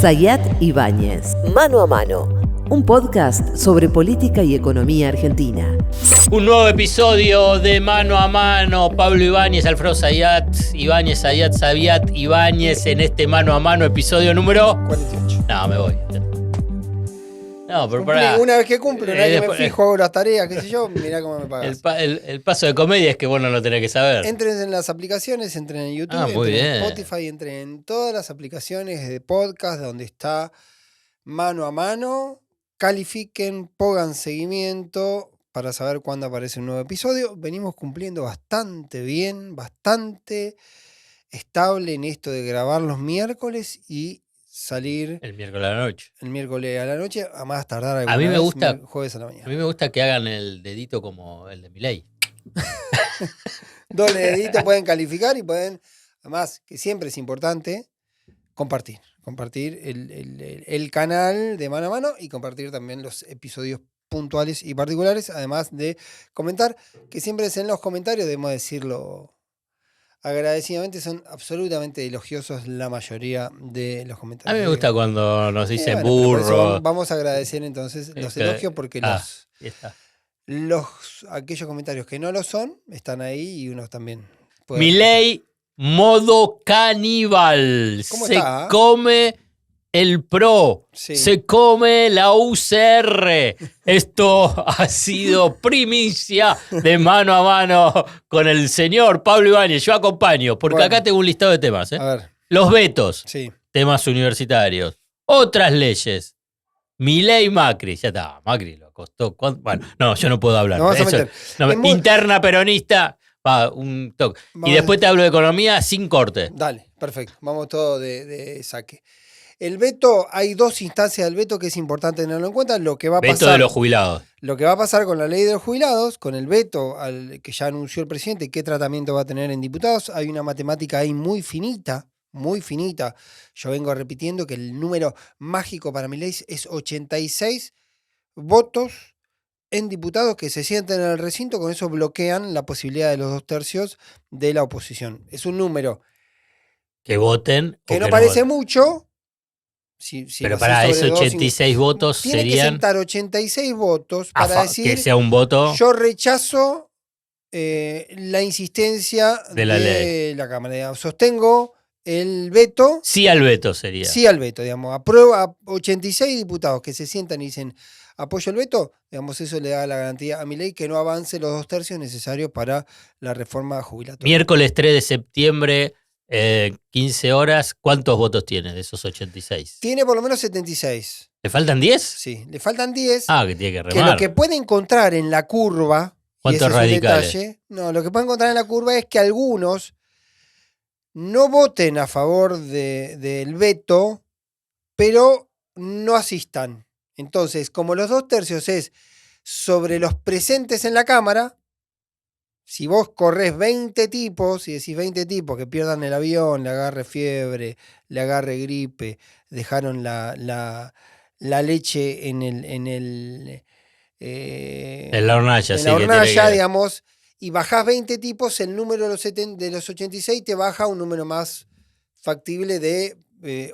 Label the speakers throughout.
Speaker 1: Zayat Ibáñez. Mano a Mano. Un podcast sobre política y economía argentina.
Speaker 2: Un nuevo episodio de Mano a Mano. Pablo Ibáñez, Alfredo Zayat, Ibáñez, Zayat, Ibáñez en este Mano a Mano, episodio número
Speaker 3: 48.
Speaker 2: No, me voy. No, pero pará.
Speaker 3: Una vez que cumplo, una vez que me fijo, hago las tareas, qué sé yo, mirá cómo me pagas.
Speaker 2: El paso de comedia es que vos no lo tenés que saber.
Speaker 3: Entren en las aplicaciones, entren en YouTube,
Speaker 2: muy
Speaker 3: entren en
Speaker 2: bien.
Speaker 3: Spotify, entren en todas las aplicaciones de podcast donde está Mano a Mano. Califiquen, pongan seguimiento para saber cuándo aparece un nuevo episodio. Venimos cumpliendo bastante bien, bastante estable en esto de grabar los miércoles y salir
Speaker 2: El miércoles a la noche.
Speaker 3: el miércoles a la noche, a más tardar
Speaker 2: A mí me
Speaker 3: vez,
Speaker 2: gusta-
Speaker 3: jueves a la
Speaker 2: A
Speaker 3: mañana.
Speaker 2: mí me gusta que hagan el dedito como el de Milei.
Speaker 3: Doble dedito, pueden calificar y pueden, además, que siempre es importante, compartir el canal de Mano a Mano y compartir también los episodios puntuales y particulares, además de comentar, que siempre es en los comentarios, debemos decirlo agradecidamente, son absolutamente elogiosos la mayoría de los
Speaker 2: A
Speaker 3: comentarios.
Speaker 2: mí me gusta cuando nos dicen
Speaker 3: Bueno, pero por eso
Speaker 2: burro.
Speaker 3: vamos a agradecer entonces los elogios porque
Speaker 2: Ahí está.
Speaker 3: aquellos comentarios que no lo son están ahí y uno también puede.
Speaker 2: Milei, modo caníbal.
Speaker 3: ¿Cómo
Speaker 2: Se
Speaker 3: está?
Speaker 2: come el PRO.
Speaker 3: Sí.
Speaker 2: Se come la UCR. Esto ha sido primicia de Mano a Mano con el señor Pablo Ibáñez. Yo acompaño, porque
Speaker 3: Bueno.
Speaker 2: acá tengo un listado de temas.
Speaker 3: A ver,
Speaker 2: Los vetos,
Speaker 3: sí.
Speaker 2: temas universitarios. Otras leyes. Milei Macri. Ya está, Macri lo costó. Bueno, no, yo no puedo hablar.
Speaker 3: Nos vamos a
Speaker 2: Eso-
Speaker 3: meter.
Speaker 2: no,
Speaker 3: Es muy-
Speaker 2: interna peronista. Va, un toque.
Speaker 3: Vamos
Speaker 2: Y
Speaker 3: a-
Speaker 2: después te hablo de economía sin corte.
Speaker 3: Dale, perfecto. Vamos todo de saque. El veto, hay dos instancias del veto que es importante tenerlo en cuenta. Lo que va a
Speaker 2: Veto
Speaker 3: pasar,
Speaker 2: de los jubilados.
Speaker 3: lo que va a pasar con la ley de los jubilados, con el veto que ya anunció el presidente, qué tratamiento va a tener en diputados. Hay una matemática ahí muy finita, muy finita. Yo vengo repitiendo que el número mágico para mi ley es 86 votos en diputados que se sienten en el recinto. Con eso bloquean la posibilidad de los 2/3 de la oposición. Es un número
Speaker 2: Que voten.
Speaker 3: que
Speaker 2: o
Speaker 3: no
Speaker 2: que
Speaker 3: parece
Speaker 2: voten.
Speaker 3: mucho. Si
Speaker 2: Pero
Speaker 3: lo
Speaker 2: para
Speaker 3: hacés
Speaker 2: esos
Speaker 3: sobre dos,
Speaker 2: 86 votos
Speaker 3: tiene que
Speaker 2: serían
Speaker 3: sentar 86 votos para
Speaker 2: que
Speaker 3: decir
Speaker 2: sea un voto.
Speaker 3: yo rechazo la insistencia
Speaker 2: De la ley.
Speaker 3: la Cámara. Digamos, sostengo el veto,
Speaker 2: Sí al veto sería.
Speaker 3: sí al veto. Digamos, aprueba a 86 diputados que se sientan y dicen apoyo el veto. Digamos, eso le da la garantía a mi ley que no avance los 2/3 necesarios para la reforma jubilatoria.
Speaker 2: Miércoles 3 de septiembre, 15 horas. ¿Cuántos votos tiene de esos 86?
Speaker 3: Tiene por lo menos 76.
Speaker 2: ¿Le faltan 10?
Speaker 3: Sí, le faltan 10.
Speaker 2: Ah, que tiene que
Speaker 3: Que
Speaker 2: remar.
Speaker 3: lo que puede encontrar en la curva, y
Speaker 2: ¿Cuántos
Speaker 3: ese es un
Speaker 2: radicales?
Speaker 3: detalle, no, lo que puede encontrar en la curva es que algunos no voten a favor del veto, pero no asistan. Entonces, como los 2/3 es sobre los presentes en la Cámara, si vos corres 20 tipos y decís 20 tipos que pierdan el avión, le agarre fiebre, le agarre gripe, dejaron la leche en
Speaker 2: la hornalla,
Speaker 3: en
Speaker 2: sí.
Speaker 3: la
Speaker 2: que tiene
Speaker 3: hornalla,
Speaker 2: que-
Speaker 3: digamos, y bajás 20 tipos, el número de los 86 te baja a un número más factible de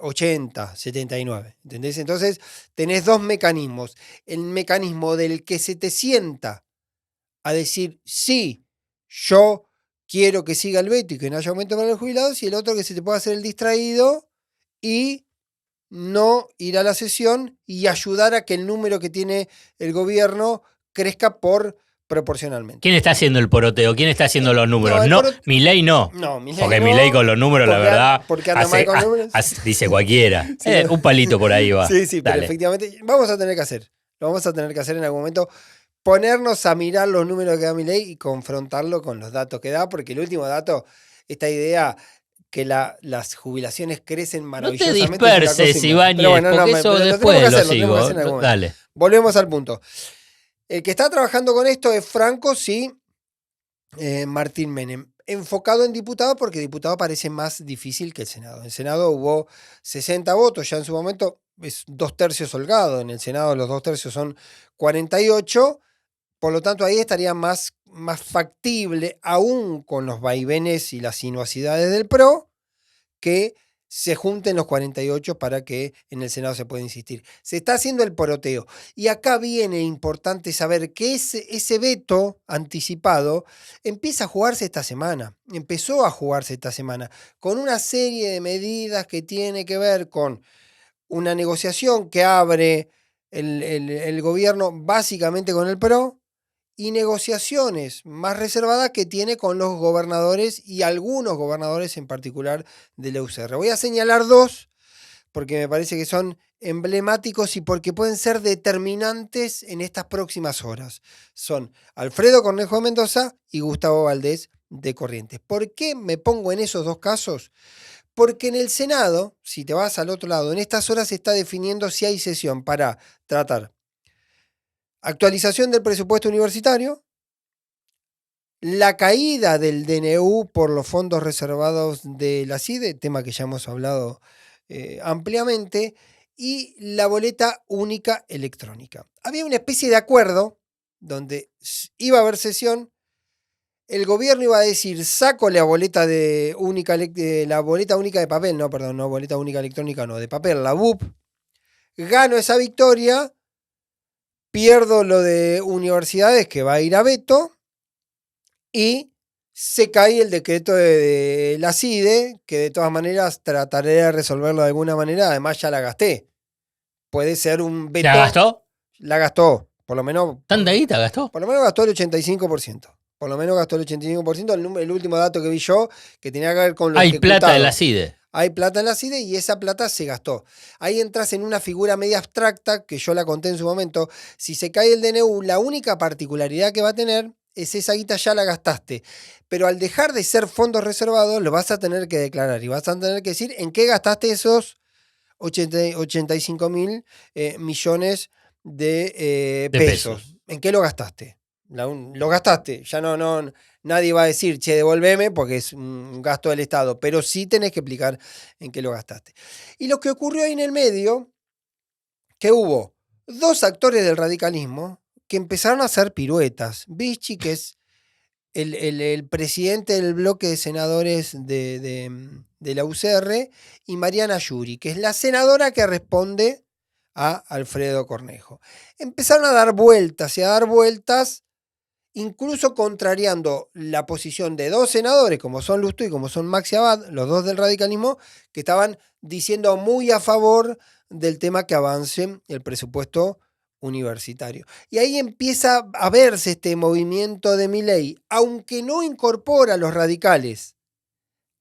Speaker 3: 80, 79. ¿Entendés? Entonces, tenés dos mecanismos. El mecanismo del que se te sienta a decir, sí, yo quiero que siga el veto y que no haya aumento para los jubilados, y el otro que se te puede hacer el distraído y no ir a la sesión y ayudar a que el número que tiene el gobierno crezca proporcionalmente.
Speaker 2: ¿Quién está haciendo el poroteo? ¿Quién está haciendo los números?
Speaker 3: el
Speaker 2: No,
Speaker 3: poroteo-
Speaker 2: Milei no.
Speaker 3: No, Milei
Speaker 2: Porque
Speaker 3: no,
Speaker 2: Milei con los números, la
Speaker 3: porque
Speaker 2: verdad,
Speaker 3: porque anda mal con números.
Speaker 2: dice cualquiera.
Speaker 3: Sí.
Speaker 2: Un palito por ahí va.
Speaker 3: Sí, pero
Speaker 2: Dale.
Speaker 3: efectivamente vamos a tener que hacer. Lo vamos a tener que hacer en algún momento. Ponernos a mirar los números que da Milei y confrontarlo con los datos que da, porque el último dato, esta idea que las jubilaciones crecen
Speaker 2: No te
Speaker 3: maravillosamente.
Speaker 2: disperses,
Speaker 3: es una cosa
Speaker 2: Ibáñez,
Speaker 3: Pero bueno,
Speaker 2: porque
Speaker 3: no,
Speaker 2: eso
Speaker 3: pero
Speaker 2: después
Speaker 3: tenemos que
Speaker 2: lo
Speaker 3: hacer, tenemos que hacer en
Speaker 2: sigo.
Speaker 3: algún momento.
Speaker 2: Dale.
Speaker 3: Volvemos al punto. El que está trabajando con esto es Franco, sí, Martín Menem. Enfocado en diputado, porque diputado parece más difícil que el Senado. En el Senado hubo 60 votos, ya en su momento es 2/3 holgado. En el Senado los 2/3 son 48. Por lo tanto, ahí estaría más factible, aún con los vaivenes y las sinuosidades del PRO, que se junten los 48 para que en el Senado se pueda insistir. Se está haciendo el poroteo. Y acá viene importante saber que ese veto anticipado empieza a jugarse esta semana. Empezó a jugarse esta semana con una serie de medidas que tiene que ver con una negociación que abre el gobierno básicamente con el PRO y negociaciones más reservadas que tiene con los gobernadores y algunos gobernadores en particular de la UCR. Voy a señalar dos porque me parece que son emblemáticos y porque pueden ser determinantes en estas próximas horas. Son Alfredo Cornejo de Mendoza y Gustavo Valdés de Corrientes. ¿Por qué me pongo en esos dos casos? Porque en el Senado, si te vas al otro lado, en estas horas se está definiendo si hay sesión para tratar actualización del presupuesto universitario, la caída del DNU por los fondos reservados de la CIDE, tema que ya hemos hablado ampliamente, y la boleta única electrónica. Había una especie de acuerdo donde iba a haber sesión. El gobierno iba a decir, saco la boleta única de papel, no boleta única electrónica, no, de papel, la BUP, gano esa victoria, pierdo lo de universidades que va a ir a veto y se cae el decreto de la CIDE, que de todas maneras trataré de resolverlo de alguna manera, además ya la gasté. Puede ser un veto.
Speaker 2: ¿La gastó?
Speaker 3: La gastó, por lo menos.
Speaker 2: ¿Tanta guita gastó?
Speaker 3: Por lo menos gastó el 85%. Por lo menos gastó el 85%. El último dato que vi yo, que tenía que ver con lo
Speaker 2: Hay
Speaker 3: ejecutado.
Speaker 2: plata de la CIDE.
Speaker 3: Hay plata en la CIDE y esa plata se gastó. Ahí entras en una figura media abstracta, que yo la conté en su momento. Si se cae el DNU, la única particularidad que va a tener es esa guita ya la gastaste. Pero al dejar de ser fondos reservados, lo vas a tener que declarar y vas a tener que decir en qué gastaste esos 85 mil millones de pesos. ¿En qué lo gastaste? Lo gastaste. Ya no, nadie va a decir, che, devolveme porque es un gasto del Estado. Pero sí tenés que explicar en qué lo gastaste. Y lo que ocurrió ahí en el medio, que hubo dos actores del radicalismo que empezaron a hacer piruetas. Vichy, que es el presidente del bloque de senadores de la UCR, y Mariana Yuri, que es la senadora que responde a Alfredo Cornejo. Empezaron a dar vueltas y a dar vueltas, incluso contrariando la posición de dos senadores, como son Lustó y como son Maxi Abad, los dos del radicalismo, que estaban diciendo muy a favor del tema que avance el presupuesto universitario. Y ahí empieza a verse este movimiento de Milei, aunque no incorpora a los radicales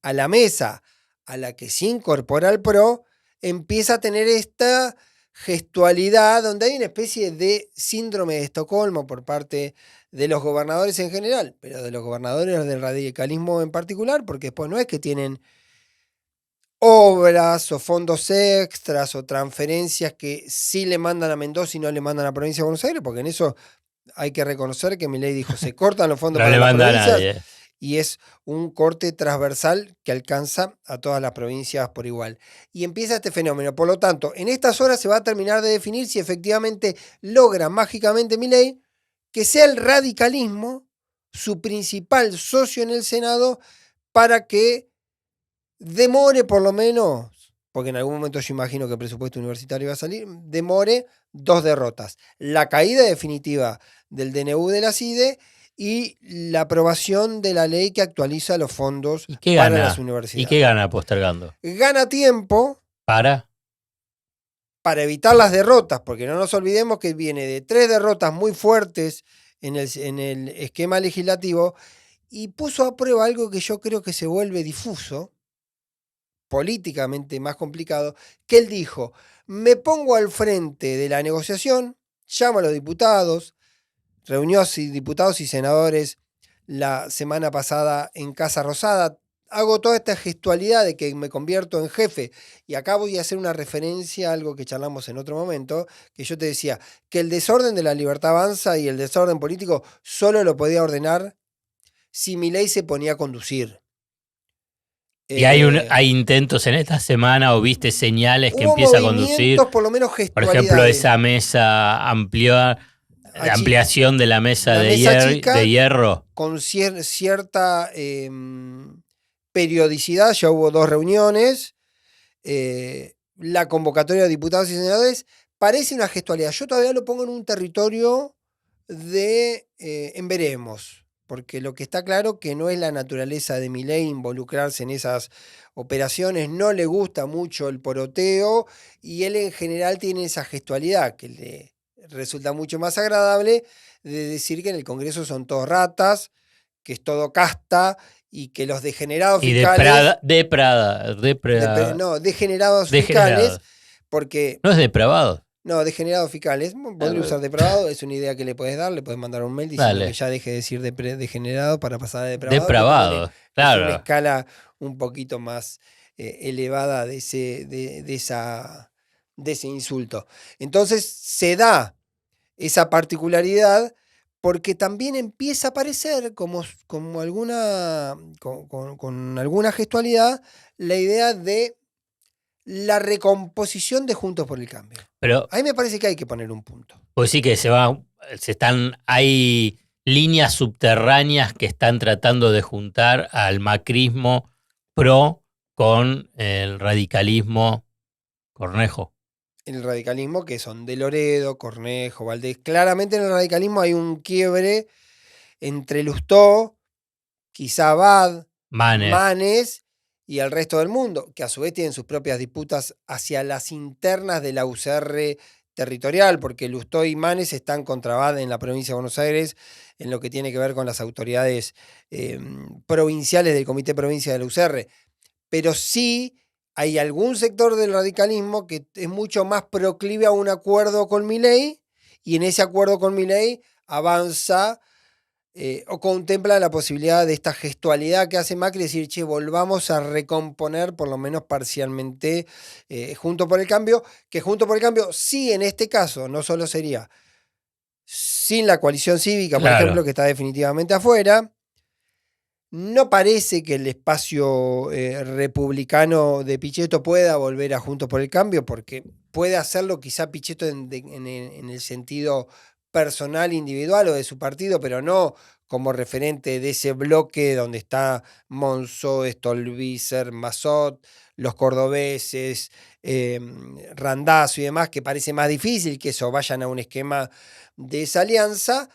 Speaker 3: a la mesa a la que se incorpora el PRO, empieza a tener esta gestualidad donde hay una especie de síndrome de Estocolmo por parte de los gobernadores en general, pero de los gobernadores del radicalismo en particular, porque después no es que tienen obras o fondos extras o transferencias que sí le mandan a Mendoza y no le mandan a la provincia de Buenos Aires, porque en eso hay que reconocer que Milei dijo, se cortan los fondos
Speaker 2: No
Speaker 3: para
Speaker 2: le
Speaker 3: las
Speaker 2: manda a
Speaker 3: provincias,
Speaker 2: nadie.
Speaker 3: y es un corte transversal que alcanza a todas las provincias por igual. Y empieza este fenómeno. Por lo tanto, en estas horas se va a terminar de definir si efectivamente logra mágicamente Milei que sea el radicalismo su principal socio en el Senado para que demore por lo menos, porque en algún momento yo imagino que el presupuesto universitario va a salir, demore 2 derrotas. La caída definitiva del DNU de la CIDE y la aprobación de la ley que actualiza los fondos para las universidades.
Speaker 2: ¿Y qué gana postergando?
Speaker 3: Gana tiempo
Speaker 2: para
Speaker 3: evitar las derrotas, porque no nos olvidemos que viene de 3 derrotas muy fuertes en el esquema legislativo y puso a prueba algo que yo creo que se vuelve difuso, políticamente más complicado, que él dijo, me pongo al frente de la negociación, llamo a los diputados, reunió a diputados y senadores la semana pasada en Casa Rosada, hago toda esta gestualidad de que me convierto en jefe, y acá voy a hacer una referencia a algo que charlamos en otro momento, que yo te decía, que el desorden de la libertad avanza y el desorden político solo lo podía ordenar si Milei se ponía a conducir.
Speaker 2: ¿Y hay intentos en esta semana o viste señales que empieza a conducir?
Speaker 3: Por lo menos
Speaker 2: Por
Speaker 3: gestualidades.
Speaker 2: ejemplo, esa mesa ampliación de la mesa de hierro.
Speaker 3: Con cierta periodicidad, ya hubo 2 reuniones, la convocatoria de diputados y senadores parece una gestualidad. Yo todavía lo pongo en un territorio de en veremos, porque lo que está claro que no es la naturaleza de Milei involucrarse en esas operaciones, no le gusta mucho el poroteo y él en general tiene esa gestualidad que le resulta mucho más agradable de decir que en el Congreso son todos ratas, que es todo casta y que los degenerados
Speaker 2: Y
Speaker 3: fiscales...
Speaker 2: no,
Speaker 3: degenerados fiscales, porque...
Speaker 2: ¿No es depravado?
Speaker 3: No, degenerados fiscales. Podría usar depravado, es una idea que le puedes dar, le puedes mandar un mail diciendo
Speaker 2: Dale.
Speaker 3: que ya deje de decir degenerado para pasar a depravado.
Speaker 2: Depravado,
Speaker 3: Es
Speaker 2: claro.
Speaker 3: una escala un poquito más elevada de ese insulto. Entonces se da esa particularidad porque también empieza a aparecer como alguna, con alguna gestualidad la idea de la recomposición de Juntos por el Cambio.
Speaker 2: Pero
Speaker 3: a mí me parece que hay que poner un punto.
Speaker 2: Pues sí que hay líneas subterráneas que están tratando de juntar al macrismo pro con el radicalismo Cornejo.
Speaker 3: El radicalismo que son de Loredo, Cornejo, Valdés. Claramente en el radicalismo hay un quiebre entre Lustó, quizá Abad, Manes y el resto del mundo, que a su vez tienen sus propias disputas hacia las internas de la UCR territorial, porque Lustó y Manes están contra Abad en la provincia de Buenos Aires en lo que tiene que ver con las autoridades provinciales del Comité Provincia de la UCR. Pero sí hay algún sector del radicalismo que es mucho más proclive a un acuerdo con Milei, y en ese acuerdo con Milei avanza o contempla la posibilidad de esta gestualidad que hace Macri, decir, che, volvamos a recomponer por lo menos parcialmente Juntos por el Cambio, que Juntos por el Cambio sí en este caso no solo sería sin la coalición cívica, por ejemplo, que está definitivamente afuera. No parece que el espacio republicano de Pichetto pueda volver a Juntos por el Cambio, porque puede hacerlo quizá Pichetto en el sentido personal, individual o de su partido, pero no como referente de ese bloque donde está Monzó, Stolbizer, Massot, los cordobeses, Randazzo y demás, que parece más difícil que eso vayan a un esquema de esa alianza.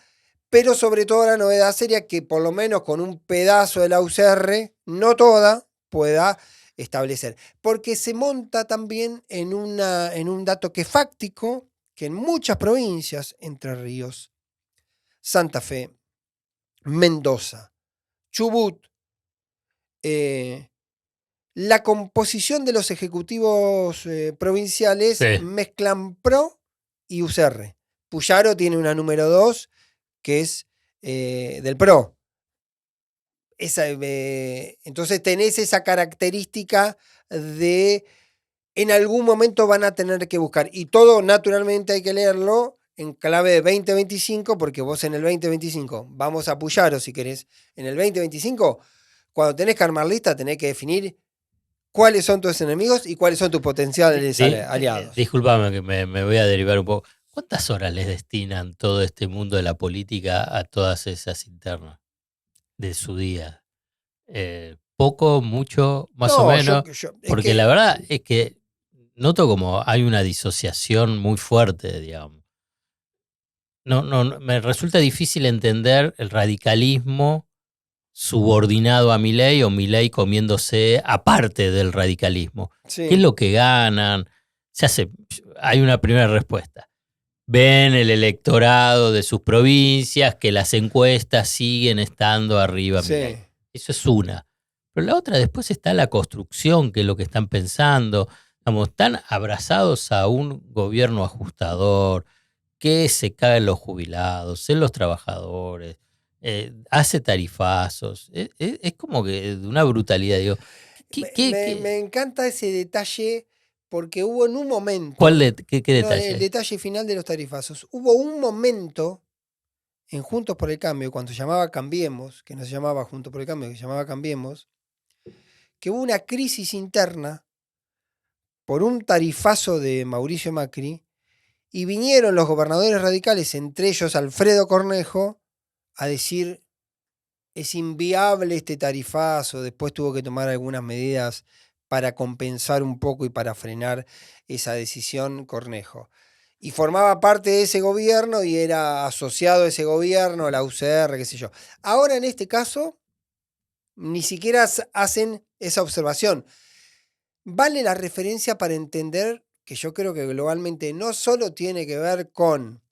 Speaker 3: Pero sobre todo la novedad sería que por lo menos con un pedazo de la UCR, no toda, pueda establecer. Porque se monta también en un dato que es fáctico, que en muchas provincias, Entre Ríos, Santa Fe, Mendoza, Chubut, la composición de los ejecutivos provinciales mezclan PRO y UCR. Puyaro tiene una número 2, que es del PRO. Entonces tenés esa característica de en algún momento van a tener que buscar. Y todo naturalmente hay que leerlo en clave de 2025, porque vos en el 2025 vamos a Puyaro si querés. En el 2025, cuando tenés que armar lista, tenés que definir cuáles son tus enemigos y cuáles son tus potenciales aliados.
Speaker 2: Disculpame que me voy a derivar un poco. ¿Cuántas horas les destinan todo este mundo de la política a todas esas internas de su día? ¿Poco, mucho, más o menos? Porque la verdad es que noto como hay una disociación muy fuerte, digamos. No, me resulta difícil entender el radicalismo subordinado a Milei o Milei comiéndose aparte del radicalismo. Sí. ¿Qué es lo que ganan? Hay una primera respuesta. Ven el electorado de sus provincias, que las encuestas siguen estando arriba. Sí. Milei. Eso es una. Pero la otra, después está la construcción, que es lo que están pensando. Están abrazados a un gobierno ajustador, que se caen los jubilados, en los trabajadores, hace tarifazos. Es como que de una brutalidad. Digo,
Speaker 3: me encanta ese detalle. Porque hubo en un momento...
Speaker 2: ¿Qué detalle?
Speaker 3: El detalle final de los tarifazos. Hubo un momento en Juntos por el Cambio, cuando se llamaba Cambiemos, que no se llamaba Juntos por el Cambio, que se llamaba Cambiemos, que hubo una crisis interna por un tarifazo de Mauricio Macri, y vinieron los gobernadores radicales, entre ellos Alfredo Cornejo, a decir, es inviable este tarifazo. Después tuvo que tomar algunas medidas para compensar un poco y para frenar esa decisión Cornejo. Y formaba parte de ese gobierno y era asociado a ese gobierno, la UCR, qué sé yo. Ahora en este caso, ni siquiera hacen esa observación. Vale la referencia para entender que yo creo que globalmente no solo tiene que ver con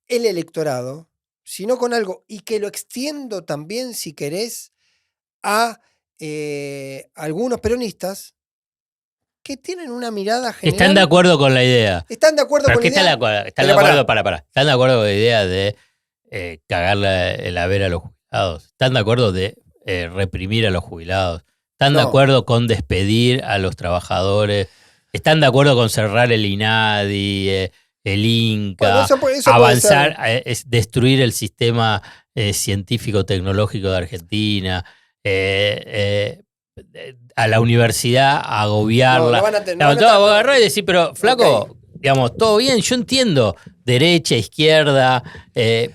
Speaker 3: el electorado, sino con algo, y que lo extiendo también, si querés, a algunos peronistas que tienen una mirada general.
Speaker 2: Están de acuerdo con la idea.
Speaker 3: Están de acuerdo
Speaker 2: ¿Pero
Speaker 3: con la
Speaker 2: qué están de
Speaker 3: idea.
Speaker 2: acuerdo? Están
Speaker 3: Pero
Speaker 2: de acuerdo,
Speaker 3: pará.
Speaker 2: Están de acuerdo con la idea de cagarle el haber a los jubilados. Están de acuerdo de reprimir a los jubilados. Están de
Speaker 3: No.
Speaker 2: acuerdo con despedir a los trabajadores. Están de acuerdo con cerrar el INADI, el INCA,
Speaker 3: Bueno, eso puede
Speaker 2: avanzar,
Speaker 3: ser.
Speaker 2: destruir el sistema científico-tecnológico de Argentina, a la universidad,
Speaker 3: No,
Speaker 2: agobiarla.
Speaker 3: no van a tener.
Speaker 2: Digamos, todo vos agarrás y decís, pero flaco,
Speaker 3: Ok.
Speaker 2: digamos, todo bien, yo entiendo, derecha, izquierda,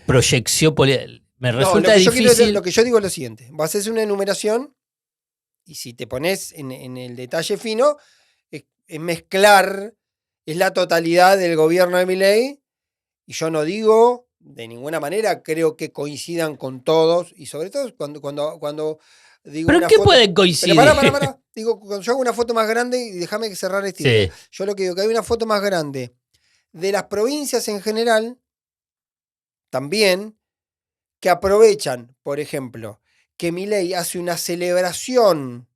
Speaker 2: proyección política. Me
Speaker 3: No,
Speaker 2: resulta difícil.
Speaker 3: lo que yo digo es lo siguiente. Vas a hacer una enumeración y si te pones en el detalle fino, es mezclar, es la totalidad del gobierno de Milei. Y yo no digo de ninguna manera, creo que coincidan con todos. Y sobre todo cuando digo
Speaker 2: ¿Pero
Speaker 3: una
Speaker 2: qué
Speaker 3: foto.
Speaker 2: pueden coincidir?
Speaker 3: Pero pará. Digo, cuando yo hago una foto más grande, y déjame cerrar esta idea.
Speaker 2: Sí.
Speaker 3: Yo lo que digo, que hay una foto más grande de las provincias en general, también, que aprovechan, por ejemplo, que Milei hace una celebración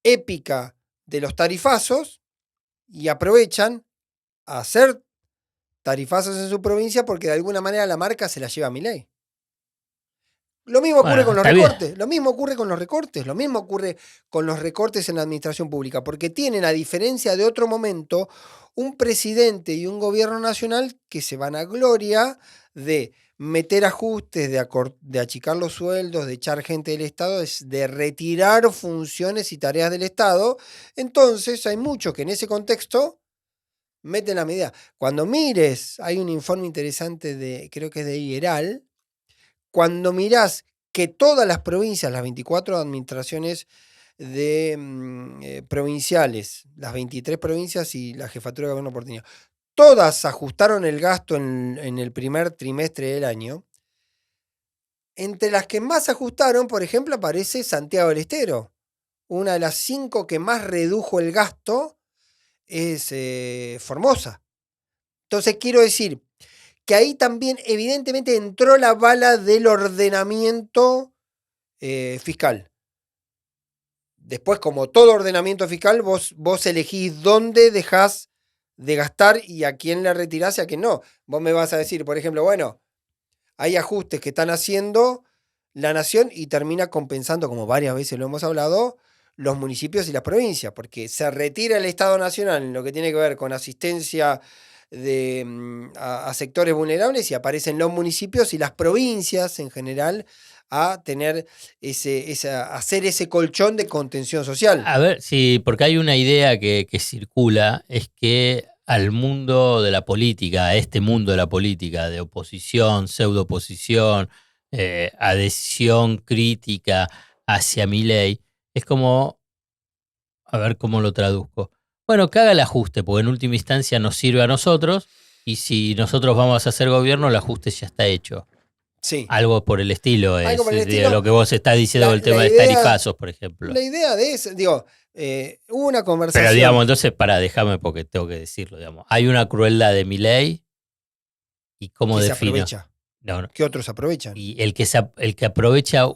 Speaker 3: épica de los tarifazos y aprovechan a hacer tarifazos en su provincia porque de alguna manera la marca se la lleva a Milei. Lo mismo ocurre con los
Speaker 2: está bien.
Speaker 3: recortes, lo mismo ocurre con los recortes, lo mismo ocurre con los recortes en la administración pública, porque tienen, a diferencia de otro momento, un presidente y un gobierno nacional que se van a gloria de meter ajustes, de achicar los sueldos, de echar gente del Estado, de retirar funciones y tareas del Estado. Entonces hay muchos que en ese contexto meten la medida. Cuando mires, hay un informe interesante creo que es de IERAL, cuando mirás que todas las provincias, las 24 administraciones provinciales, las 23 provincias y la jefatura de gobierno porteño, todas ajustaron el gasto en el primer trimestre del año. Entre las que más ajustaron, por ejemplo, aparece Santiago del Estero. Una de las 5 que más redujo el gasto es Formosa. Entonces quiero decir que ahí también evidentemente entró la bala del ordenamiento fiscal. Después, como todo ordenamiento fiscal, vos elegís dónde dejás de gastar y a quién le retirás y a quién no. Vos me vas a decir, por ejemplo, bueno, hay ajustes que están haciendo la nación y termina compensando, como varias veces lo hemos hablado, los municipios y las provincias, porque se retira el Estado Nacional en lo que tiene que ver con asistencia a sectores vulnerables y aparecen los municipios y las provincias en general a tener hacer ese colchón de contención social.
Speaker 2: A ver, sí, porque hay una idea que circula, es que al mundo de la política, a este mundo de la política, de oposición, pseudo-oposición, adhesión crítica hacia Milei, es como, a ver cómo lo traduzco. Bueno, que haga el ajuste, porque en última instancia nos sirve a nosotros, y si nosotros vamos a hacer gobierno, el ajuste ya está hecho.
Speaker 3: Sí.
Speaker 2: Algo por el estilo,
Speaker 3: Algo por el estilo.
Speaker 2: Lo que vos estás diciendo del tema de tarifazos, por ejemplo.
Speaker 3: La idea de eso, digo, hubo una conversación.
Speaker 2: Pero digamos, entonces, déjame porque tengo que decirlo, digamos. Hay una crueldad de Milei, y cómo defino.
Speaker 3: Se aprovecha.
Speaker 2: No.
Speaker 3: Que otros aprovechan.
Speaker 2: Y el que aprovecha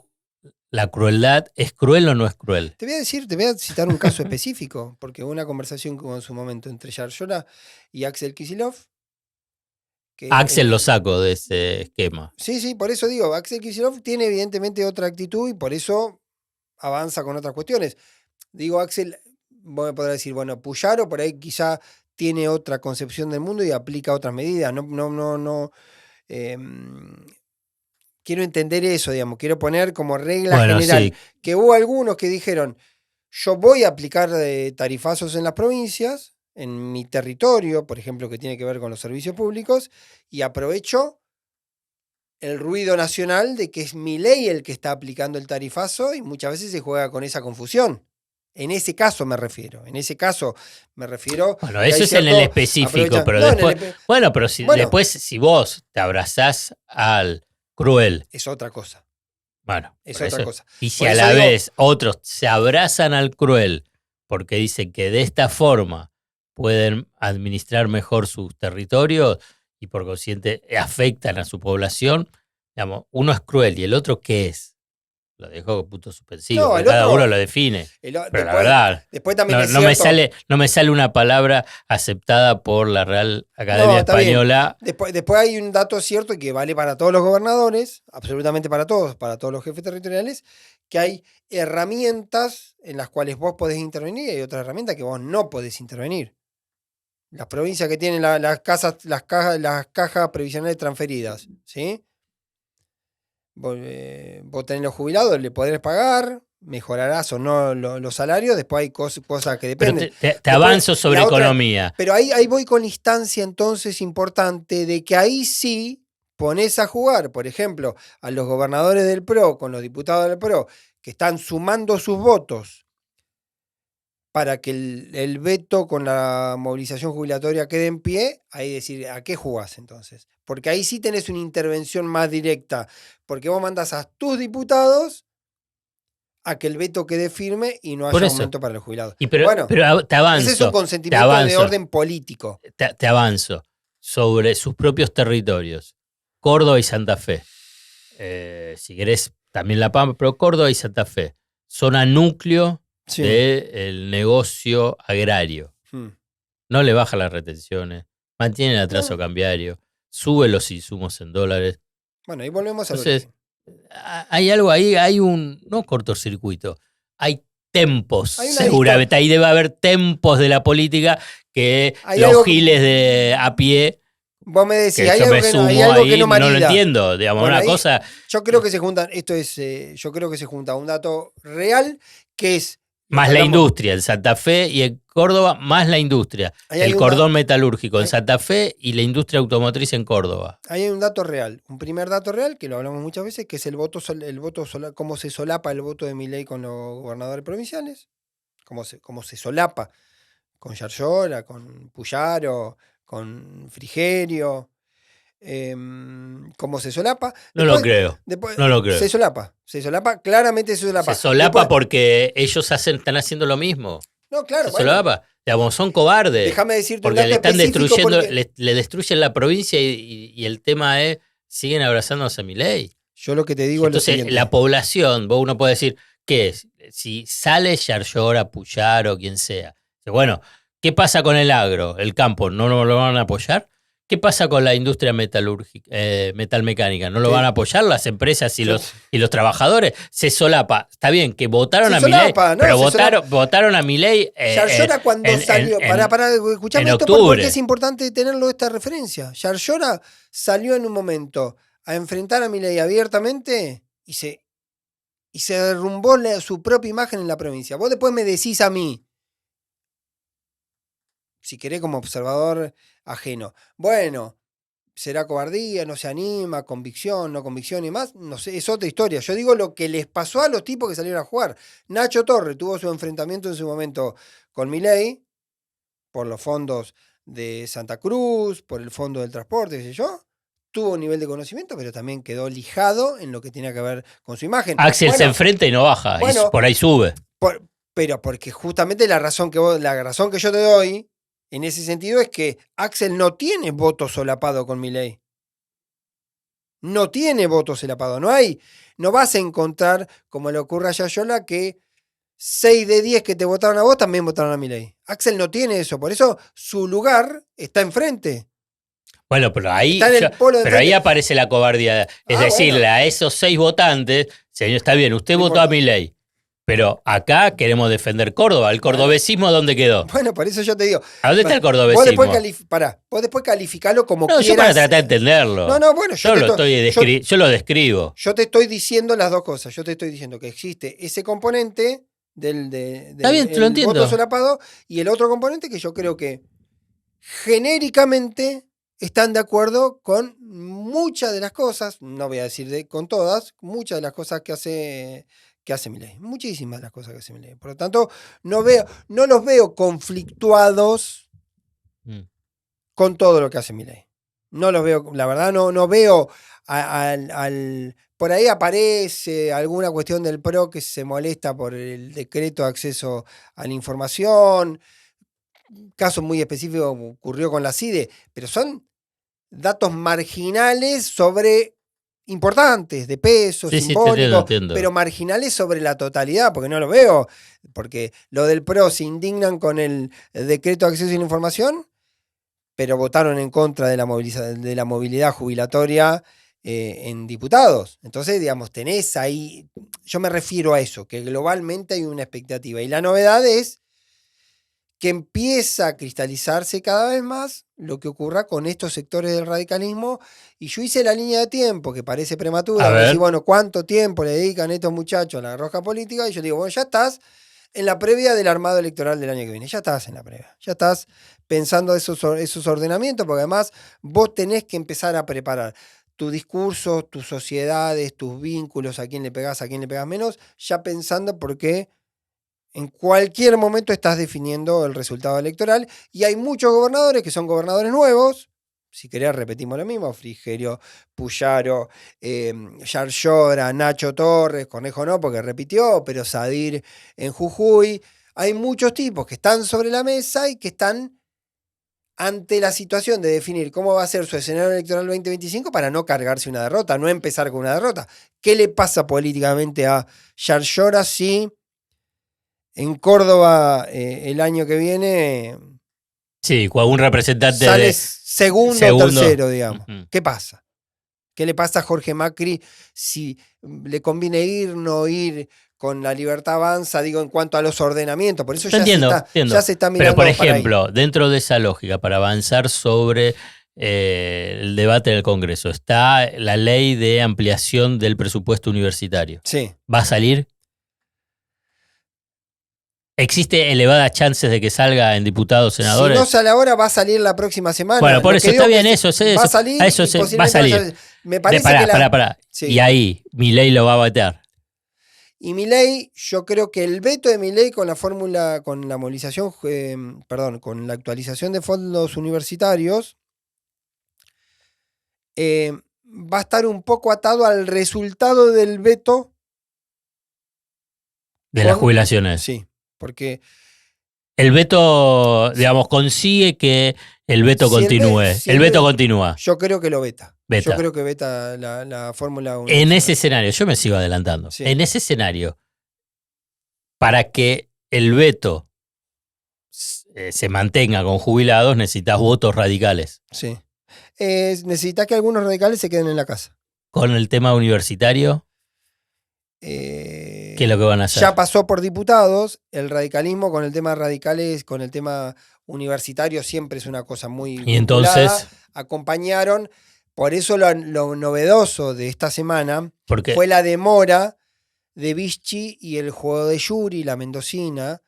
Speaker 2: la crueldad, ¿es cruel o no es cruel?
Speaker 3: Te voy a citar un caso específico, porque hubo una conversación que hubo en su momento entre Yarlora y Axel Kicillof.
Speaker 2: Axel lo saco de ese esquema.
Speaker 3: Sí, por eso digo, Axel Kicillof tiene evidentemente otra actitud y por eso avanza con otras cuestiones. Digo, Axel, vos me podrás decir, bueno, Puyaro por ahí quizá tiene otra concepción del mundo y aplica otras medidas. No. Quiero entender eso, digamos, quiero poner como regla general, sí, que hubo algunos que dijeron, yo voy a aplicar tarifazos en las provincias, en mi territorio, por ejemplo, que tiene que ver con los servicios públicos, y aprovecho el ruido nacional de que es Milei el que está aplicando el tarifazo y muchas veces se juega con esa confusión. En ese caso me refiero.
Speaker 2: Bueno,
Speaker 3: que
Speaker 2: eso
Speaker 3: hay
Speaker 2: es en el
Speaker 3: cierto
Speaker 2: específico, pero
Speaker 3: no,
Speaker 2: después, bueno, pero si
Speaker 3: bueno,
Speaker 2: después si vos te abrazás al cruel,
Speaker 3: es otra cosa.
Speaker 2: bueno,
Speaker 3: Es
Speaker 2: por
Speaker 3: otra
Speaker 2: eso,
Speaker 3: cosa.
Speaker 2: y si
Speaker 3: Por
Speaker 2: a
Speaker 3: eso
Speaker 2: la
Speaker 3: digo,
Speaker 2: vez otros se abrazan al cruel porque dicen que de esta forma pueden administrar mejor sus territorios y por consiguiente afectan a su población, digamos, uno es cruel y el otro ¿qué es? Lo dejo con punto suspensivo,
Speaker 3: no,
Speaker 2: porque
Speaker 3: el
Speaker 2: cada uno
Speaker 3: otro,
Speaker 2: lo define. Pero la
Speaker 3: después,
Speaker 2: verdad,
Speaker 3: después también
Speaker 2: no,
Speaker 3: es cierto.
Speaker 2: no me sale una palabra aceptada por la Real
Speaker 3: No,
Speaker 2: Academia
Speaker 3: está bien.
Speaker 2: Española.
Speaker 3: Después hay un dato cierto que vale para todos los gobernadores, absolutamente para todos los jefes territoriales, que hay herramientas en las cuales vos podés intervenir y hay otras herramientas que vos no podés intervenir. Las provincias que tienen las cajas previsionales transferidas, ¿sí? Vos tenés los jubilados, le podés pagar, mejorarás o no los salarios, después hay cosas que
Speaker 2: Pero
Speaker 3: dependen.
Speaker 2: te
Speaker 3: Después,
Speaker 2: avanzo sobre
Speaker 3: la otra,
Speaker 2: economía.
Speaker 3: pero ahí voy con la instancia entonces importante de que ahí sí pones a jugar, por ejemplo, a los gobernadores del PRO con los diputados del PRO que están sumando sus votos para que el veto con la movilización jubilatoria quede en pie, ahí decir, ¿a qué jugás entonces? Porque ahí sí tenés una intervención más directa, porque vos mandás a tus diputados a que el veto quede firme y no
Speaker 2: Por
Speaker 3: haya
Speaker 2: eso.
Speaker 3: aumento para los jubilados.
Speaker 2: Y
Speaker 3: Bueno,
Speaker 2: te
Speaker 3: ese es un
Speaker 2: avanzo, te
Speaker 3: consentimiento de
Speaker 2: avanzo,
Speaker 3: orden político.
Speaker 2: te avanzo sobre sus propios territorios. Córdoba y Santa Fe. Si querés, también La Pampa, pero Córdoba y Santa Fe. Zona núcleo
Speaker 3: Sí.
Speaker 2: del negocio agrario. No le baja las retenciones, mantiene el atraso cambiario, sube los insumos en dólares.
Speaker 3: Bueno, ahí volvemos al
Speaker 2: Entonces,
Speaker 3: origen.
Speaker 2: hay algo ahí, hay un, no cortocircuito, hay tempos,
Speaker 3: Hay una
Speaker 2: seguramente. Ahí debe haber tempos de la política que
Speaker 3: Hay
Speaker 2: los
Speaker 3: algo-
Speaker 2: giles de a pie,
Speaker 3: Vos me decís,
Speaker 2: que
Speaker 3: hay
Speaker 2: yo
Speaker 3: algo
Speaker 2: me
Speaker 3: que, no, hay
Speaker 2: sumo
Speaker 3: algo que
Speaker 2: ahí,
Speaker 3: no
Speaker 2: no lo
Speaker 3: marida.
Speaker 2: entiendo. Digamos,
Speaker 3: Bueno,
Speaker 2: una
Speaker 3: ahí
Speaker 2: cosa.
Speaker 3: yo creo que se juntan, yo creo que se junta un dato real que es lo
Speaker 2: Más
Speaker 3: que
Speaker 2: la
Speaker 3: hablamos.
Speaker 2: industria en Santa Fe y en Córdoba, más la industria.
Speaker 3: Ahí hay
Speaker 2: El
Speaker 3: un
Speaker 2: cordón metalúrgico en
Speaker 3: hay-
Speaker 2: Santa Fe y la industria automotriz en Córdoba.
Speaker 3: Ahí hay un dato real, un primer dato real que lo hablamos muchas veces, que es el voto cómo se solapa el voto de Milei con los gobernadores provinciales, cómo se solapa con Yarlora, con Puyaro, con Frigerio, cómo se solapa.
Speaker 2: No lo creo.
Speaker 3: Después
Speaker 2: No lo creo.
Speaker 3: se solapa, claramente se solapa.
Speaker 2: Se solapa
Speaker 3: Después-
Speaker 2: porque ellos están haciendo lo mismo.
Speaker 3: No, claro,
Speaker 2: Se
Speaker 3: bueno,
Speaker 2: solapa. Digamos, son cobardes.
Speaker 3: déjame decirte un
Speaker 2: Porque
Speaker 3: dato
Speaker 2: le están
Speaker 3: específico
Speaker 2: destruyendo,
Speaker 3: porque
Speaker 2: le destruyen la provincia y el tema es, siguen abrazándose a Milei.
Speaker 3: yo lo que te digo es lo
Speaker 2: Entonces,
Speaker 3: siguiente.
Speaker 2: la población, uno puede decir, ¿qué es? Si sale Yarlora, Puyaro o quien sea. Bueno, ¿qué pasa con el agro? ¿El campo no lo van a apoyar? ¿Qué pasa con la industria metalúrgica, metalmecánica? ¿No lo
Speaker 3: ¿Qué?
Speaker 2: van a apoyar las empresas y
Speaker 3: Yo-
Speaker 2: los trabajadores? Se solapa. Está bien que votaron
Speaker 3: Se
Speaker 2: a Milei,
Speaker 3: solapa, ¿no?
Speaker 2: pero
Speaker 3: Se solapa.
Speaker 2: votaron a Milei
Speaker 3: Yarlora cuando salió, escuchame
Speaker 2: en
Speaker 3: esto
Speaker 2: octubre.
Speaker 3: porque es importante tenerlo esta referencia. Yarlora salió en un momento a enfrentar a Milei abiertamente y se derrumbó su propia imagen en la provincia. Vos después me decís a mí, si querés como observador ajeno, bueno, será cobardía, no se anima, convicción, no convicción y más, no sé, es otra historia. Yo digo lo que les pasó a los tipos que salieron a jugar. Nacho Torre tuvo su enfrentamiento en su momento con Milei, por los fondos de Santa Cruz, por el fondo del transporte, qué sé yo. Tuvo un nivel de conocimiento, pero también quedó lijado en lo que tenía que ver con su imagen.
Speaker 2: Axel se enfrenta y no baja,
Speaker 3: bueno,
Speaker 2: y por ahí sube.
Speaker 3: Pero porque justamente la razón que yo te doy en ese sentido es que Axel no tiene voto solapado con Milei. No tiene voto solapado. No vas a encontrar, como le ocurre a Yayola, que 6 de 10 que te votaron a vos también votaron a Milei. Axel no tiene eso, por eso su lugar está enfrente.
Speaker 2: Bueno, pero ahí,
Speaker 3: Está en el polo de
Speaker 2: pero ahí
Speaker 3: enfrente.
Speaker 2: aparece la cobardía. Es decirle
Speaker 3: bueno.
Speaker 2: a esos 6 votantes, señor, está bien, usted
Speaker 3: No
Speaker 2: votó
Speaker 3: importa.
Speaker 2: a Milei, pero acá queremos defender Córdoba. ¿El cordobesismo dónde quedó?
Speaker 3: Bueno, por eso yo te digo.
Speaker 2: ¿A dónde está el
Speaker 3: Vos
Speaker 2: cordobesismo?
Speaker 3: vos después calificalo como
Speaker 2: No,
Speaker 3: quieras.
Speaker 2: yo para tratar de entenderlo.
Speaker 3: No, bueno,
Speaker 2: yo lo describo.
Speaker 3: Yo te estoy diciendo las dos cosas. Yo te estoy diciendo que existe ese componente del
Speaker 2: Está bien, te lo entiendo.
Speaker 3: voto solapado y el otro componente que yo creo que genéricamente están de acuerdo con muchas de las cosas, no voy a decir con todas, muchas de las cosas que que hace Milei. Muchísimas de las cosas que hace Milei. Por lo tanto, no los veo conflictuados con todo lo que hace Milei. No los veo, la verdad, no veo por ahí aparece alguna cuestión del PRO que se molesta por el decreto de acceso a la información. Caso muy específico ocurrió con la CIDE, pero son datos marginales importantes, de peso, simbólicos, pero marginales sobre la totalidad, porque no lo veo, porque lo del PRO se indignan con el decreto de acceso a la información, pero votaron en contra de la movilidad jubilatoria en diputados. Entonces, digamos, tenés ahí, yo me refiero a eso, que globalmente hay una expectativa. Y la novedad es que empieza a cristalizarse cada vez más lo que ocurra con estos sectores del radicalismo. Y yo hice la línea de tiempo, que parece prematura, decir, bueno, ¿cuánto tiempo le dedican estos muchachos a la rosca política? Y yo digo, bueno, ya estás en la previa del armado electoral del año que viene. Ya estás en la previa. Ya estás pensando esos ordenamientos, porque además vos tenés que empezar a preparar tu discurso, tus sociedades, tus vínculos, a quién le pegás menos, ya pensando porque en cualquier momento estás definiendo el resultado electoral. Y hay muchos gobernadores que son gobernadores nuevos. Si querés, repetimos lo mismo: Frigerio, Puyaro, Yarlora, Nacho Torres, Cornejo no, porque repitió, pero Sadir en Jujuy. Hay muchos tipos que están sobre la mesa y que están ante la situación de definir cómo va a ser su escenario electoral 2025 para no cargarse una derrota, no empezar con una derrota. ¿Qué le pasa políticamente a Yarlora si en Córdoba el año que viene
Speaker 2: sí, con un representante
Speaker 3: sale segundo o tercero, digamos?
Speaker 2: Uh-huh.
Speaker 3: ¿Qué pasa? ¿Qué le pasa a Jorge Macri si le conviene ir, no ir con la Libertad Avanza, digo, en cuanto a los ordenamientos? Por eso ya se está mirando.
Speaker 2: Pero, por ejemplo, dentro de esa lógica, para avanzar sobre el debate del Congreso, está la ley de ampliación del presupuesto universitario.
Speaker 3: Sí.
Speaker 2: ¿Va a salir? ¿Existe elevadas chances de que salga en diputados, senadores?
Speaker 3: Si no sale ahora, va a salir la próxima semana.
Speaker 2: Bueno, por eso está bien eso.
Speaker 3: Va a salir.
Speaker 2: Va a salir.
Speaker 3: Me parece
Speaker 2: pará. Sí. Y ahí, Milei lo va a vetar.
Speaker 3: Y Milei, yo creo que el veto de Milei con la fórmula, con la movilización, con la actualización de fondos universitarios, va a estar un poco atado al resultado del veto.
Speaker 2: De las jubilaciones.
Speaker 3: Sí. Porque
Speaker 2: el veto, digamos, consigue que el veto continúe. El veto continúa.
Speaker 3: Yo creo que lo veta. Yo creo que veta la fórmula 1.
Speaker 2: En ese escenario, yo me sigo adelantando. Sí. En ese escenario, para que el veto se mantenga con jubilados, necesitas votos radicales.
Speaker 3: Sí. Necesitas que algunos radicales se queden en la casa.
Speaker 2: Con el tema universitario. ¿Qué es lo que van a hacer?
Speaker 3: Ya pasó por diputados. El radicalismo con el tema radicales, con el tema universitario, siempre es una cosa muy
Speaker 2: y entonces
Speaker 3: acompañaron. Por eso lo novedoso de esta semana fue la demora de Vichy y el juego de Yuri, la mendocina,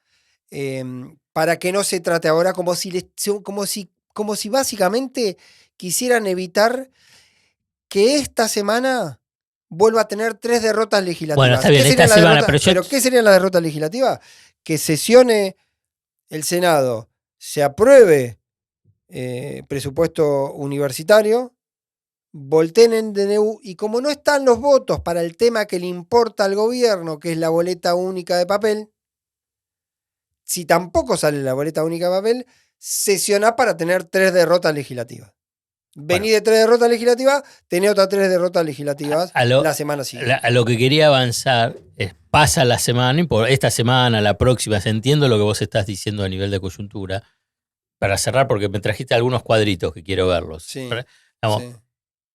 Speaker 3: para que no se trate ahora como si básicamente quisieran evitar que esta semana vuelva a tener 3 derrotas legislativas.
Speaker 2: Bueno, está bien, esta semana,
Speaker 3: pero ¿qué sería la derrota legislativa? Que sesione el Senado, se apruebe presupuesto universitario, volteen en DNU, y como no están los votos para el tema que le importa al gobierno, que es la boleta única de papel, si tampoco sale la boleta única de papel, sesiona para tener 3 derrotas legislativas. Vení de 3 derrotas legislativas, tenés otras 3 derrotas legislativas la semana siguiente.
Speaker 2: A lo que quería avanzar es, pasa la semana, esta semana, la próxima, entiendo lo que vos estás diciendo a nivel de coyuntura, para cerrar, porque me trajiste algunos cuadritos que quiero verlos.
Speaker 3: Sí,
Speaker 2: vamos,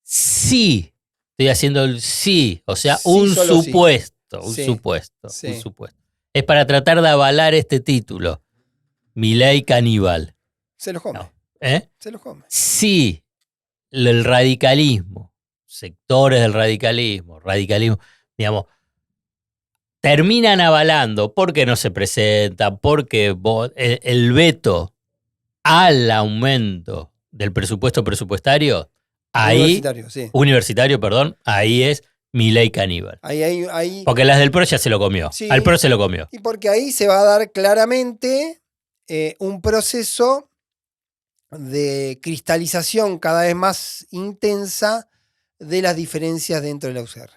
Speaker 2: sí, estoy haciendo el sí, o sea,
Speaker 3: sí,
Speaker 2: un supuesto,
Speaker 3: sí.
Speaker 2: un supuesto. Es para tratar de avalar este título, Milei caníbal.
Speaker 3: Se lo come.
Speaker 2: No.
Speaker 3: Se lo come.
Speaker 2: Sí. El radicalismo, sectores del radicalismo, digamos, terminan avalando porque no se presentan, porque el veto al aumento del presupuestario, ahí, universitario, perdón, ahí es Milei caníbal.
Speaker 3: Ahí,
Speaker 2: Porque las del PRO ya se lo comió.
Speaker 3: Sí.
Speaker 2: Al PRO se lo comió.
Speaker 3: y porque ahí se va a dar claramente un proceso de cristalización cada vez más intensa de las diferencias dentro de la UCR.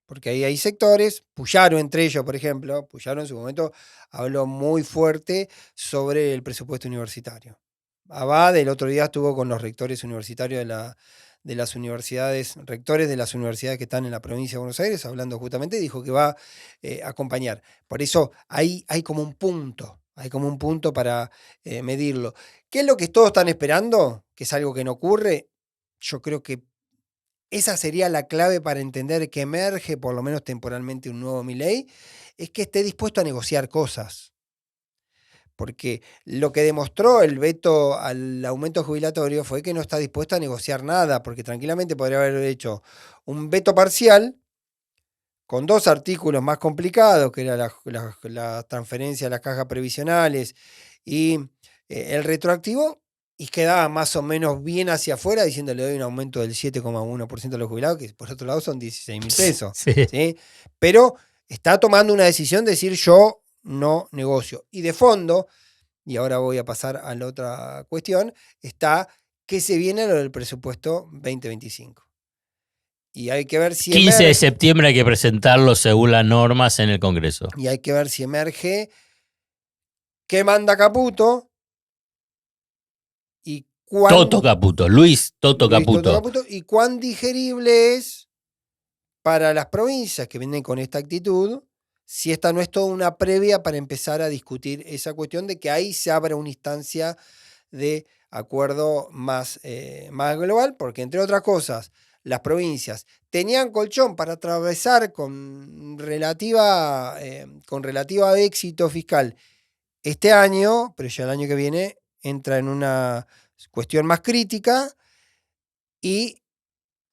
Speaker 3: Porque ahí hay sectores, Puyaro entre ellos, por ejemplo, Puyaro en su momento habló muy fuerte sobre el presupuesto universitario. Abad el otro día estuvo con los rectores universitarios de las universidades, rectores de las universidades que están en la provincia de Buenos Aires, hablando justamente, dijo que va a acompañar. Por eso ahí hay como un punto para medirlo. ¿Qué es lo que todos están esperando? Que es algo que no ocurre. Yo creo que esa sería la clave para entender que emerge, por lo menos temporalmente, un nuevo Milei, es que esté dispuesto a negociar cosas. Porque lo que demostró el veto al aumento jubilatorio fue que no está dispuesto a negociar nada, porque tranquilamente podría haber hecho un veto parcial con 2 artículos más complicados, que era la transferencia a las cajas previsionales y el retroactivo, y quedaba más o menos bien hacia afuera diciendo le doy un aumento del 7,1% a los jubilados, que por otro lado son 16.000 pesos.
Speaker 2: Sí.
Speaker 3: ¿Sí? Pero está tomando una decisión de decir yo no negocio. Y de fondo, y ahora voy a pasar a la otra cuestión, está que se viene lo del presupuesto 2025. Y hay que ver si
Speaker 2: 15 de septiembre hay que presentarlo según las normas en el Congreso.
Speaker 3: Y hay que ver si emerge qué manda Caputo y
Speaker 2: Toto Caputo, Luis Toto Caputo.
Speaker 3: Y cuán digerible es para las provincias que vienen con esta actitud, si esta no es toda una previa para empezar a discutir esa cuestión de que ahí se abra una instancia de acuerdo más global, porque entre otras cosas, las provincias tenían colchón para atravesar con relativa éxito fiscal este año, pero ya el año que viene entra en una cuestión más crítica y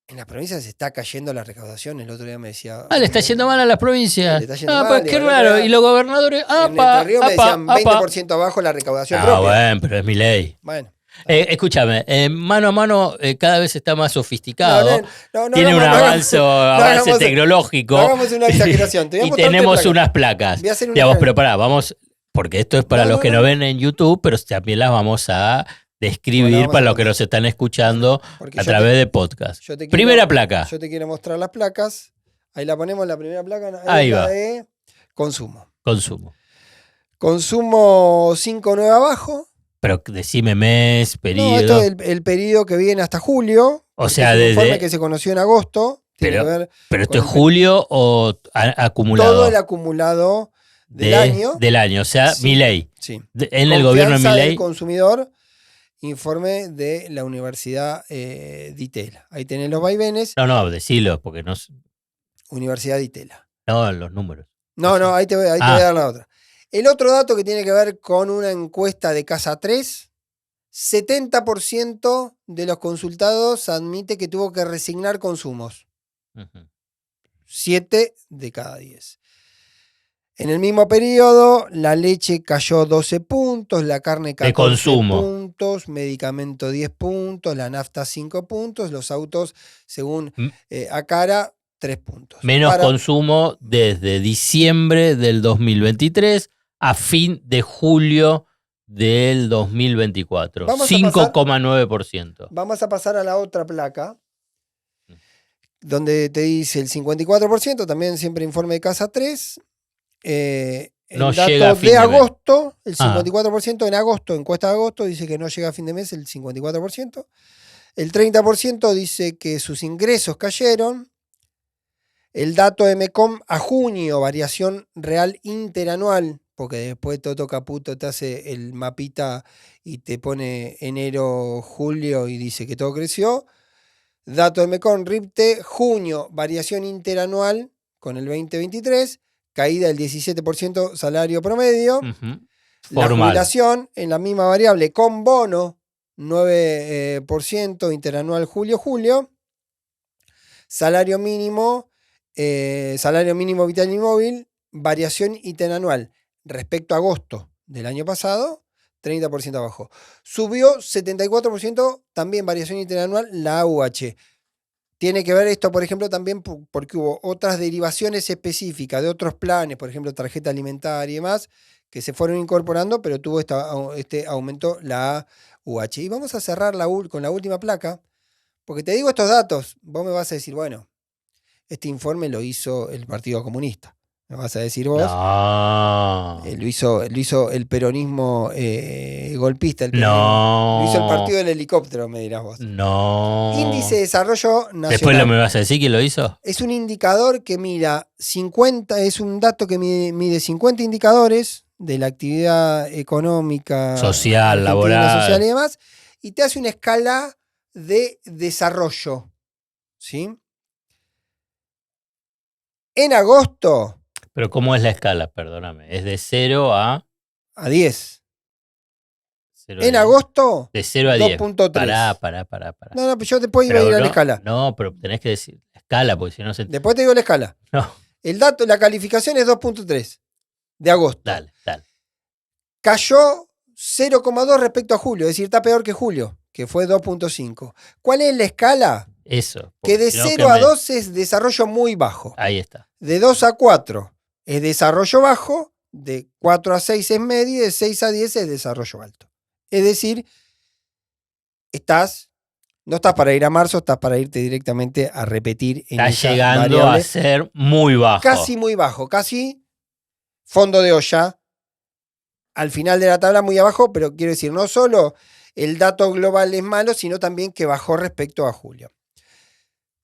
Speaker 3: en las provincias se está cayendo la recaudación. El otro día me decía...
Speaker 2: le está yendo mal a las provincias.
Speaker 3: Le está yendo mal,
Speaker 2: pues qué raro. Y los gobernadores...
Speaker 3: en Entre Ríos me decían 20% abajo la recaudación propia.
Speaker 2: Bueno, pero es Milei.
Speaker 3: Bueno.
Speaker 2: Escúchame, mano a mano cada vez está más sofisticado.
Speaker 3: No,
Speaker 2: tiene un avance tecnológico.
Speaker 3: No hagamos una exageración.
Speaker 2: Y tenemos unas placas. Digamos, pero pará, vamos, porque esto es para los que no ven en YouTube, pero también las vamos a describir para los que nos están escuchando a través de podcast. Primera placa.
Speaker 3: Yo te quiero mostrar las placas. Ahí la ponemos, la primera placa.
Speaker 2: Ahí va.
Speaker 3: De consumo.
Speaker 2: Consumo
Speaker 3: 5.9 abajo.
Speaker 2: Pero decime mes, periodo.
Speaker 3: No, esto es el periodo que viene hasta julio.
Speaker 2: O sea,
Speaker 3: desde... informe que se conoció en agosto.
Speaker 2: Pero esto es julio o acumulado.
Speaker 3: Todo el acumulado del año.
Speaker 2: Del año, o sea,
Speaker 3: sí,
Speaker 2: Milei.
Speaker 3: Sí.
Speaker 2: En el gobierno de Milei.
Speaker 3: Del consumidor, informe de la Universidad de Itela. Ahí tenés los vaivenes.
Speaker 2: No, decilo, porque no.
Speaker 3: Universidad de Itela.
Speaker 2: No, los números.
Speaker 3: No, ahí te voy a dar la otra. El otro dato que tiene que ver con una encuesta de Casa 3, 70% de los consultados admite que tuvo que resignar consumos. 7 de cada 10. En el mismo periodo, la leche cayó 12 puntos, la carne 14 puntos, medicamento 10 puntos, la nafta 5 puntos, los autos, según Acara, 3 puntos.
Speaker 2: Menos consumo desde diciembre del 2023 a fin de julio del 2024. 5,9%.
Speaker 3: Vamos a pasar a la otra placa, donde te dice el 54%, también siempre informe de Casa 3. El dato de agosto, el 54% en agosto, encuesta de agosto, dice que no llega a fin de mes el 54%. El 30% dice que sus ingresos cayeron. El dato de MECOM a junio, variación real interanual, porque después Toto Caputo te hace el mapita y te pone enero, julio y dice que todo creció. Dato de MECOM RIPTE, junio, variación interanual con el 2023, caída del 17% salario promedio. La jubilación en la misma variable con bono, 9% interanual julio-julio. Salario mínimo vital y móvil, variación interanual respecto a agosto del año pasado, 30% abajo. Subió 74%, también variación interanual, la AUH. Tiene que ver esto, por ejemplo, también porque hubo otras derivaciones específicas de otros planes, por ejemplo, tarjeta alimentaria y demás, que se fueron incorporando, pero tuvo este aumento la UH. Y vamos a cerrar con la última placa, porque te digo estos datos, vos me vas a decir, bueno, este informe lo hizo el Partido Comunista. Me vas a decir vos.
Speaker 2: No.
Speaker 3: Lo hizo el peronismo golpista, lo hizo el partido del helicóptero, me dirás vos.
Speaker 2: No.
Speaker 3: Índice de Desarrollo Nacional.
Speaker 2: ¿Después me vas a decir quién lo hizo?
Speaker 3: Es un indicador que mira 50, es un dato que mide 50 indicadores de la actividad económica,
Speaker 2: social, laboral,
Speaker 3: social y demás, y te hace una escala de desarrollo. ¿Sí? En agosto.
Speaker 2: Pero ¿cómo es la escala? Perdóname. Es de 0 a
Speaker 3: 10.
Speaker 2: 0 a
Speaker 3: en
Speaker 2: 10.
Speaker 3: Agosto.
Speaker 2: De 0 a 10.
Speaker 3: 2.3.
Speaker 2: Pará.
Speaker 3: No, pues yo después iba a ir a la escala.
Speaker 2: No, pero tenés que decir la escala, porque si no se...
Speaker 3: Después te digo la escala.
Speaker 2: No.
Speaker 3: El dato, la calificación es 2.3 de agosto.
Speaker 2: Dale.
Speaker 3: Cayó 0,2 respecto a julio, es decir, está peor que julio, que fue 2.5. ¿Cuál es la escala?
Speaker 2: Eso.
Speaker 3: Que de 0 a 2 es desarrollo muy bajo.
Speaker 2: Ahí está.
Speaker 3: De 2 a 4 es desarrollo bajo, de 4 a 6 es medio y de 6 a 10 es desarrollo alto. Es decir, no estás para ir a marzo, estás para irte directamente a repetir en
Speaker 2: está
Speaker 3: esa
Speaker 2: llegando
Speaker 3: variable.
Speaker 2: A ser muy bajo.
Speaker 3: Casi muy bajo, casi fondo de olla. Al final de la tabla muy abajo, pero quiero decir, no solo el dato global es malo, sino también que bajó respecto a julio.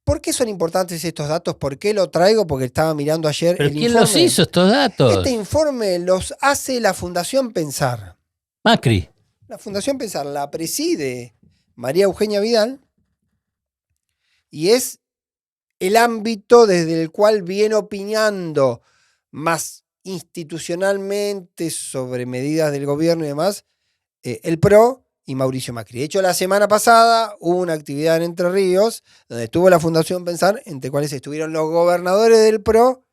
Speaker 3: ¿Por qué son importantes estos datos? ¿Por qué lo traigo? Porque estaba mirando ayer
Speaker 2: ¿Pero
Speaker 3: el
Speaker 2: quién
Speaker 3: informe.
Speaker 2: los hizo estos datos?
Speaker 3: Este informe los hace la Fundación Pensar.
Speaker 2: Macri.
Speaker 3: La Fundación Pensar la preside María Eugenia Vidal y es el ámbito desde el cual viene opinando más institucionalmente sobre medidas del gobierno y demás, el PRO y Mauricio Macri. De hecho, la semana pasada hubo una actividad en Entre Ríos donde estuvo la Fundación Pensar, entre cuales estuvieron los gobernadores del PRO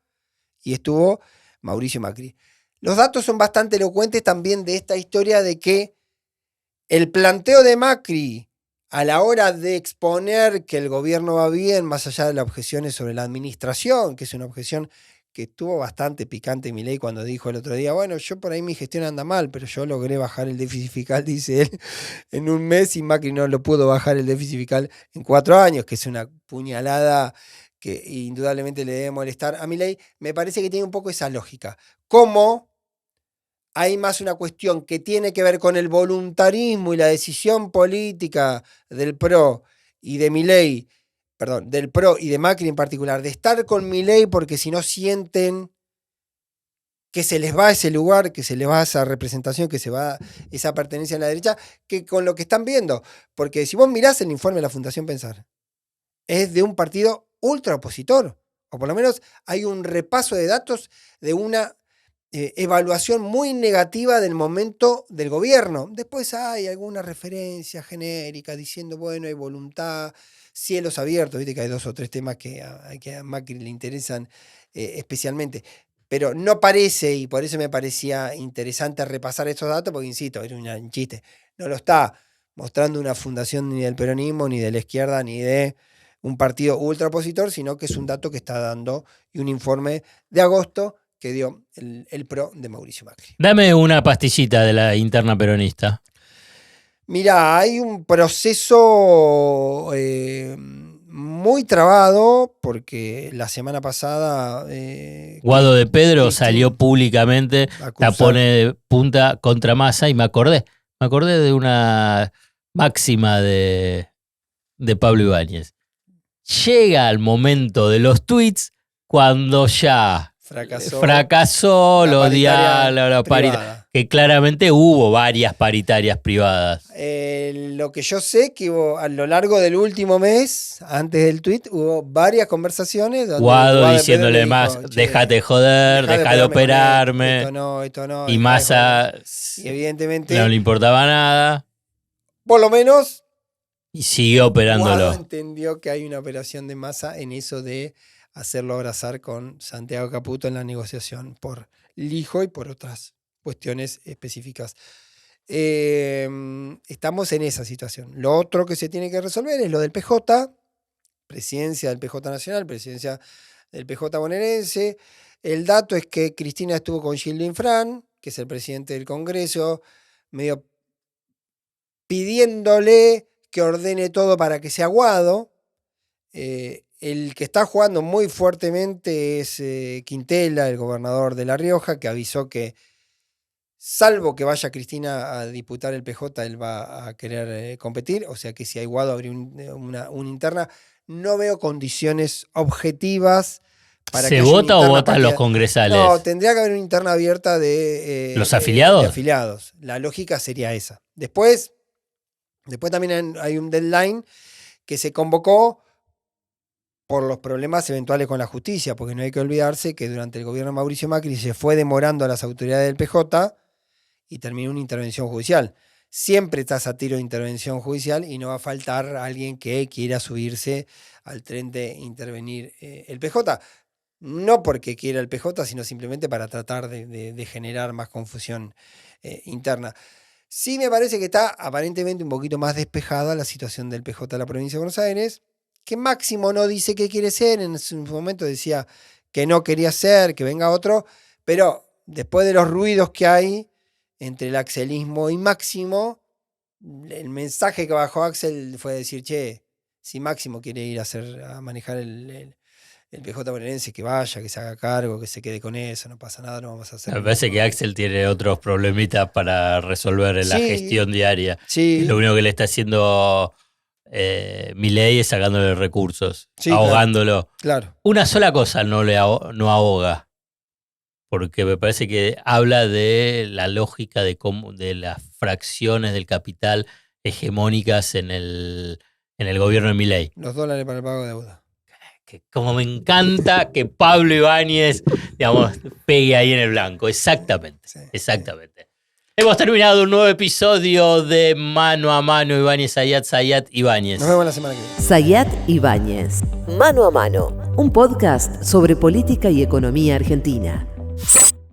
Speaker 3: y estuvo Mauricio Macri. Los datos son bastante elocuentes también de esta historia de que el planteo de Macri a la hora de exponer que el gobierno va bien, más allá de las objeciones sobre la administración, que es una objeción que estuvo bastante picante Milei cuando dijo el otro día, bueno, yo por ahí mi gestión anda mal, pero yo logré bajar el déficit fiscal, dice él, en un mes y Macri no lo pudo bajar el déficit fiscal en 4 años, que es una puñalada que indudablemente le debe molestar a Milei. Me parece que tiene un poco esa lógica. ¿Cómo? Hay más una cuestión que tiene que ver con el voluntarismo y la decisión política del PRO y de Milei, perdón, del PRO y de Macri en particular, de estar con Milei porque si no sienten que se les va ese lugar, que se les va esa representación, que se va esa pertenencia a la derecha, que con lo que están viendo. Porque si vos mirás el informe de la Fundación Pensar, es de un partido ultra opositor, o por lo menos hay un repaso de datos de una evaluación muy negativa del momento del gobierno. Después hay alguna referencia genérica diciendo, bueno, hay voluntad, cielos abiertos, viste que hay 2 o 3 temas que a Macri le interesan especialmente. Pero no parece, y por eso me parecía interesante repasar estos datos, porque insisto, era un chiste. No lo está mostrando una fundación ni del peronismo, ni de la izquierda, ni de un partido ultra opositor, sino que es un dato que está dando y un informe de agosto que dio el PRO de Mauricio Macri.
Speaker 2: Dame una pastillita de la interna peronista.
Speaker 3: Mirá, hay un proceso muy trabado porque la semana pasada...
Speaker 2: Guado de Pedro salió públicamente, tapone de punta contra Massa y me acordé de una máxima de Pablo Ibáñez. Llega el momento de los tweets cuando ya fracasó los diálogos, que claramente hubo varias paritarias privadas.
Speaker 3: Lo que yo sé que hubo, a lo largo del último mes, antes del tweet, hubo varias conversaciones.
Speaker 2: Guado diciéndole más, déjate joder, deja de operarme.
Speaker 3: Esto no.
Speaker 2: Y Massa,
Speaker 3: y evidentemente,
Speaker 2: no le importaba nada.
Speaker 3: Por lo menos.
Speaker 2: Y siguió operándolo.
Speaker 3: Guado entendió que hay una operación de Massa en eso de hacerlo abrazar con Santiago Caputo en la negociación por Lijo y por otras cuestiones específicas. Estamos en esa situación. Lo otro que se tiene que resolver es lo del PJ, presidencia del PJ Nacional, presidencia del PJ bonaerense. El dato es que Cristina estuvo con Gildo Infran, que es el presidente del Congreso, medio pidiéndole que ordene todo para que sea Guado. El que está jugando muy fuertemente es Quintela, el gobernador de La Rioja, que avisó que, salvo que vaya Cristina a disputar el PJ, él va a querer competir. O sea que si hay Guado, habría una interna. No veo condiciones objetivas para
Speaker 2: ¿Se
Speaker 3: que haya una
Speaker 2: vota o
Speaker 3: interna
Speaker 2: votan los
Speaker 3: partidaria.
Speaker 2: congresales?
Speaker 3: No, tendría que haber una interna abierta de
Speaker 2: ¿Los afiliados?
Speaker 3: de afiliados. La lógica sería esa. Después también hay un deadline que se convocó por los problemas eventuales con la justicia, porque no hay que olvidarse que durante el gobierno de Mauricio Macri se fue demorando a las autoridades del PJ y terminó una intervención judicial. Siempre estás a tiro de intervención judicial y no va a faltar alguien que quiera subirse al tren de intervenir el PJ. No porque quiera el PJ, sino simplemente para tratar de generar más confusión interna. Sí me parece que está aparentemente un poquito más despejada la situación del PJ de la provincia de Buenos Aires, que Máximo no dice qué quiere ser. En su momento decía que no quería ser, que venga otro, pero después de los ruidos que hay entre el axelismo y Máximo, el mensaje que bajó Axel fue decir, che, si Máximo quiere ir a manejar el PJ bonaerense, que vaya, que se haga cargo, que se quede con eso, no pasa nada, no vamos a hacer.
Speaker 2: Me parece que Axel tiene otros problemitas para resolver en la gestión diaria.
Speaker 3: Sí.
Speaker 2: Lo único que le está haciendo Milei es sacándole recursos,
Speaker 3: Sí,
Speaker 2: ahogándolo.
Speaker 3: Claro.
Speaker 2: Una sola cosa no ahoga, porque me parece que habla de la lógica de las fracciones del capital hegemónicas en el gobierno de Milei.
Speaker 3: Los dólares para el pago de deuda.
Speaker 2: Que como me encanta que Pablo Ibáñez, digamos, pegue ahí en el blanco. Exactamente,
Speaker 3: Sí,
Speaker 2: exactamente. Sí. Hemos terminado un nuevo episodio de Mano a Mano, Ibáñez, Zayat Ibáñez.
Speaker 3: Nos vemos la semana que viene.
Speaker 1: Zayat Ibáñez, Mano a Mano, un podcast sobre política y economía argentina.